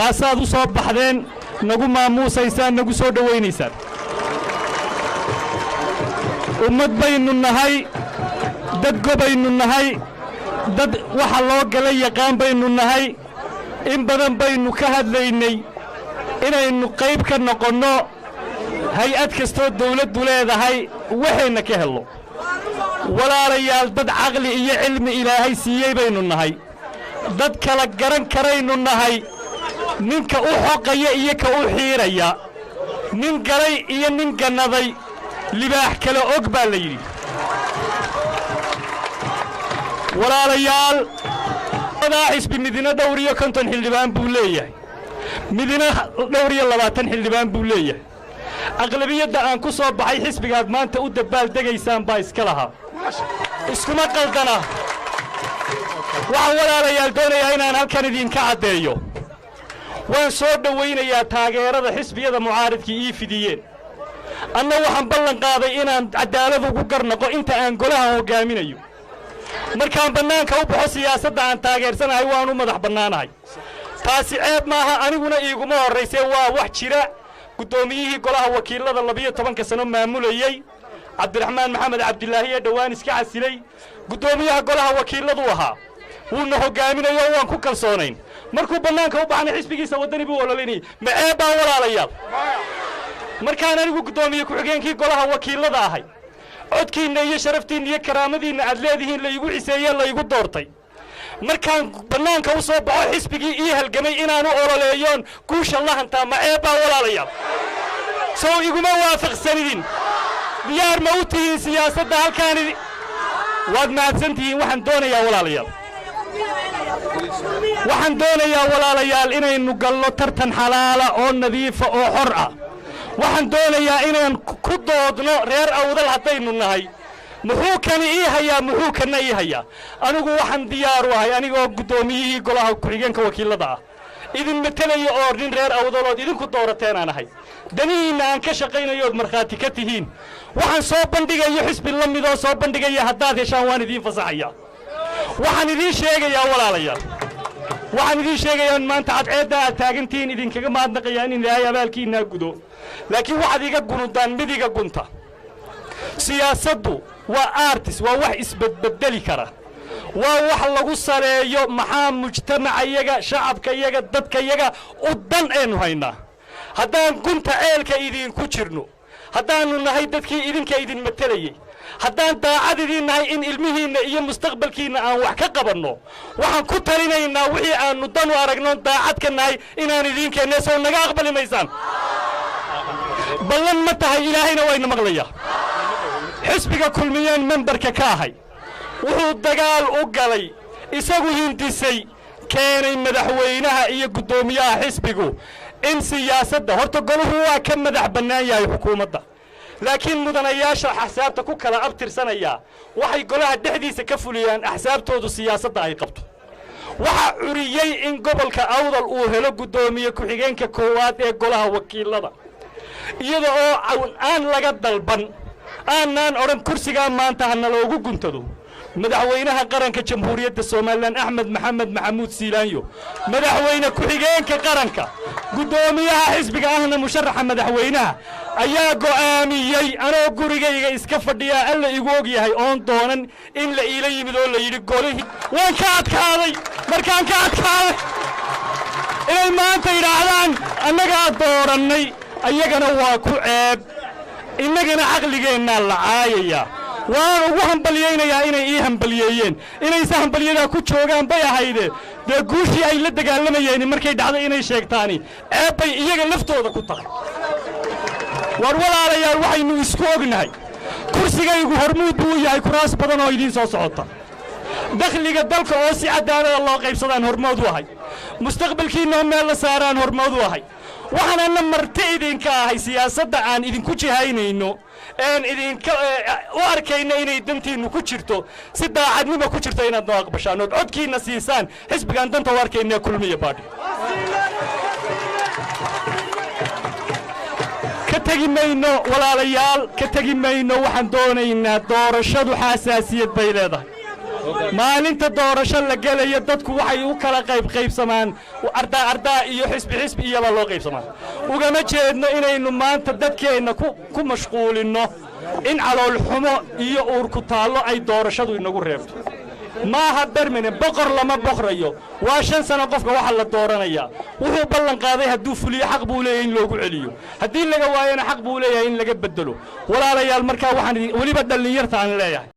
kaasaad u soo baxdeen nagu maamuusaysaan nagu soo dhawaynaysaan ummad baynu nahay dad gobaynu nahay dad waxa loo galay yaqaan baynu nahay in badan baynu ka hadlaynay inaynu qayb ka noqonno hay-ad kastoo dawladdu leedahay waxayna ka helno walaalayaal dad caqli iyo cilmi ilaahay siiyey baynu nahay dad kala garan karaynu nahay ninka u xoqaya iyo ka u xiiraya nin galay iyo nin gannaday libaax kale og baa la yidhi walaalayaal wadaa xisbi midina dhowr iyo 50 xildhibaan buu leeyahay midina dhowr iyo 20 xildhibaan buu leeyahay aqlabiyadda aan ku soo baxay xisbigaad maanta u dabaal degaysaan baa iska lahaa iskuma qaldana waxaan walaalayaal doonayaa inaan halkan idinka caddeeyo waan soo dhawaynayaa taageerada xisbiyada mucaaridkii ii fidiyeen anna waxaan ballan qaaday inaan cadaalad ugu garnaqo inta aan golaha hogaaminayo markaan bannaanka u baxo siyaasadda aan taageersanahay waan u madax bannaanahay taasi ceeb maaha aniguna iiguma horraysee waa wax jira guddoomiyihii golaha wakiilada 12 sano maamulayey cabdiraxmaan maxamed cabdilaahi ee dhowaan iska casilay guddoomiyaha golaha wakiiladu ahaa wuuna hogaaminayo waan ku kalsoonayn markuu bannaanka u baxana xisbigiisa waddani buu ololinayay ma ceeb baa walaalayaal markaan anigu guddoomiye ku-xigeenkii golaha wakiilada ahay codkiinna iyo sharaftiinna iyo karaamadiinna aad leedihiin laygu ciseeyee laygu doortay markaan bannaanka u soo baxo xisbigii ii halgamay inaanu ololeeyoon guusha la hantaa ma ceeb baa walaalayaal sow iguma waafaqsanidin diyaar ma u tihiin siyaasadda halkaani waad mahadsan tihiin waxaan doonayaa walaalayaal inaynu galno tartan xalaala oo nadiifa oo xor ah waxaan doonayaa inaan ku doodno reer awdal haddaynu nahay muxuu kani ii hayaa muxuu kana ii hayaa anigu waxaan diyaar u ahay anigoo guddoomiyihii golaha ku-xigeenka wakiilada ah idin matelayo oo nin reer awdalood idinku doorateen aan ahay danihiinna aan ka shaqaynayood markhaati ka tihiin waxaan soo bandhigayo xisbi la midoo soo bandhigaya haddaad heshaan waan idiin fasaxayaa waxaan idiin sheegayaa walaalayaal waxaan idiin sheegayaa in maanta cadceedda aad taagantihiin idinkaga mahadnaqayaa in ilaahay abaalkiinaa gudo laakiin waxaad iga gunudaan midiga gunta siyaasaddu waa artis waa wax isbedbedeli kara waa wax lagu saleeyo maxaa mujtamacayaga shacabkayaga dadkayaga u dan aynu haynaa haddaan gunta ceelka idinku jirno haddaannu nahay dadkii idinka idin matelayey haddaan daacad idiin nahay in ilmihiinna iyo mustaqbalkiinna aan wax ka qabanno waxaan ku talinaynaa wixii aannu dan u aragnoon daacad ka nahay inaan idiin keenne sow naga aqbali maysaan ballan ma tahay ilaahayna wayna maqlayaa xisbiga kulmiyeen membarka ka ahay wuxuu dagaal u galay isagu hindisay keenay madaxweynaha iyo guddoomiyaha xisbigu in siyaasadda horta goluhu waa ka madax bannaan yahay xukuumadda laakiin mudanayaasha axsaabta ku kala abtirsanaya waxay golaha dhexdiisa ka fuliyaan axsaabtoodu siyaasadda ay qabto waxa curiyey in gobolka awdal uu helo guddoomiye ku-xigeenka koowaad ee golaha wakiilada iyada oo aan laga dalban aanaan odhan kursigaa maanta hana loogu guntado madaxweynaha qaranka jamhuuriyadda Soomaaliland Axmed Maxamed Maxamuud Siilaanyo madaxweyne ku-xigeenka qaranka guddoomiyaha xisbiga ahna musharaxa madaxweynaha ayaa go'aamiyey anoo gurigayga iska fadhiya alla igu og yahay oon doonan in la iila yimid oo la yidhi golihii waan ka adkaaday markaan ka adkaaday inay maanta yidhaahdaan annagaa doorannay ayagana waa ku ceeb innagana caqligeennaa la caayaya waan ugu hambaliyeynayaa inay ii hambaliyeeyeen inayse hambalyadaa ku joogaan bay ahayde dee guushii ay la dagaalamayeen markay dhacday inay sheegtaani ceeb bay iyaga laftooda ku tahay war walaalayaal waxaynu isku ognahay kursigaygu hormuud buu yahay kuraas badan oo idiin soo socota dakhliga dalka oo si cadaalada loo qaybsadaan hormood u ahay mustaqbalkiinna meel la saaraan hormood u ahay waxaanana marti idinka ahay siyaasadda aan idinku jihaynayno een idinka u arkayna inay dantiinu ku jirto si daacadnimo ku jirto inaad noo aqbashaan oo codkiina siisaan xisbigan danta u arkayna kulmiye baadhi ka tagi mayno walaalayaal ka tagi mayno waxaan doonaynaa doorashadu xasaasiyad bay leedahay maalinta doorasho la gelaya dadku waxay u kala qaybsamaan ardaa iyo xisbi iyaba loo qaybsamaan ugama jeedno inaynu maanta dadkeenna ku mashquulinno in calool xumo iyo uur ku taallo ay doorashadu inagu reebto maaha bermane boqor lama boqrayo waa 5 sano qofka waxa la dooranaya wuxuu ballan qaaday hadduu fuliyo xaq buu leeyahay in loogu celiyo haddii laga waayana xaq buu leeyahay in laga bedelo walaalayaal markaa waxaan waliba dhalinyarta aan leeyahay